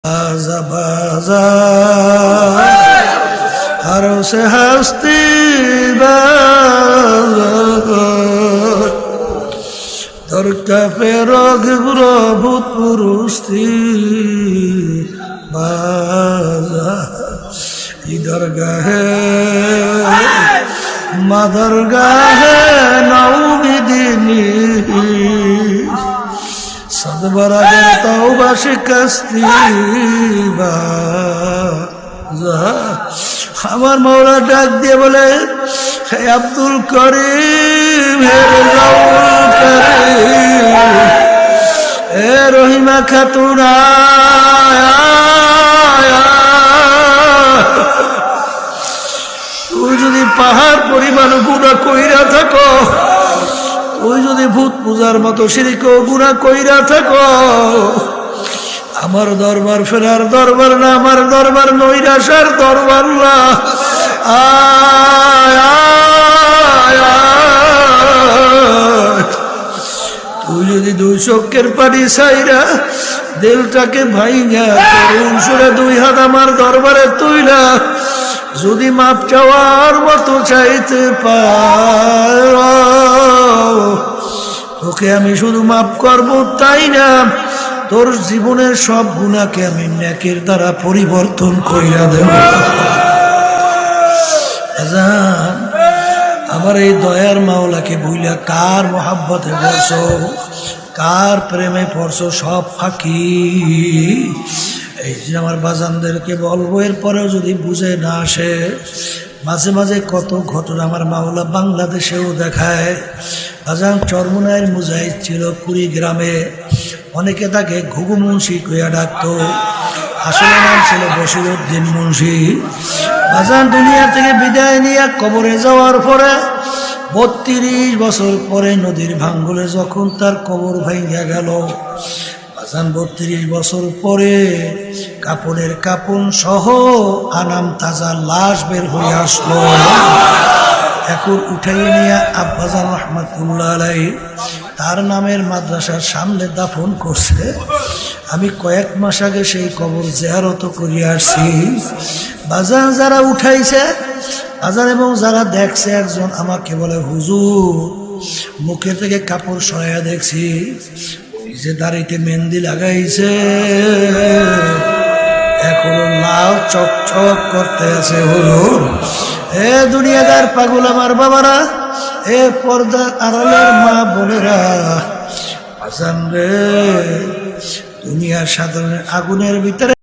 बाजा बाजा हरों से हस्ती दर काफे रोग भूत पुरुषती बाजा इधर गाहे मदर गाहे नौबिदिनी सदबरागर तौबा शिकस्ती बाजा আমার মৌলা ডাক দিয়ে বলে হে আব্দুল করিম হে রাউল করিম হে রহিমা খাতুন তুই যদি পাহাড় পরিমাণ গুনাহ কইরা থাকো, তুই যদি ভূত পূজার মতো শিরক গুনাহ কইরা থাকো, আমার দরবার ফেরার দরবার না, আমার দরবার নৈরাশার দরবার না। তুই যদি দুই চোখের পানি ছাইরা দিলটাকে ভাইঙ্গা করুন সুরে দুই হাত আমার দরবারে তুইলা যদি মাপ চাওয়ার মতো চাইতে পার, তোকে আমি শুধু মাপ করবো তাই না, তোর জীবনের সব গুনাহকে আমি নেকের দ্বারা পরিবর্তন কইরা দেব। আজান আমার এই দয়ার মাওলাকে বুইলা কার মোহাব্বতে পড়ছো, কার প্রেমে পড়ছো সব ফাঁকি। এই যে আমার বাজানদেরকে বলবো, এরপরেও যদি বুঝে না আসে, মাঝে মাঝে কত ঘটনা আমার মাওলা বাংলাদেশেও দেখায়। বাজান চরমুনাইয়ের মুজাহিদ ছিল কুড়িগ্রামে, অনেকে তাকে ঘুঘু মুন্সি কইয়া ডাকত, আসলে নাম ছিল বশিরউদ্দিন মুন্সি। বাজান দুনিয়া থেকে বিদায় নিয়ে কবরে যাওয়ার পরে 32 বছর পরে নদীর ভাঙ্গলে যখন তার কবর ভাঙ্গা গেল, বাজান 32 বছর পরে কাপড়ের কাপড় সহ আনাম তাজা লাশ বের হয়ে আসলো। এখন উঠাইয়ে নিয়ে আব্বাজান রহমাতুল্লাহ আলাইহি তার নামের মাদ্রাসার সামনে দাফন করছে। আমি কয়েক মাস আগে সেই কবর জিয়ারত করিয়া আসছি। বাজার যারা উঠাইছে বাজার এবং যারা দেখছে, একজন আমাকে বলে হুজুর মুখে থেকে কাপড় সরাইয়া দেখছি, ওই যে দাড়িতে মেহেন্দি লাগাইছে এখনো লাল চকচক করতে আছে। হুজুর এ দুনিয়াদার পাগল আমার বাবারা, এ পর্দা আড়ালের মা বোনেরা, আজান রে দুনিয়ার সাধারণ আগুনের ভিতরে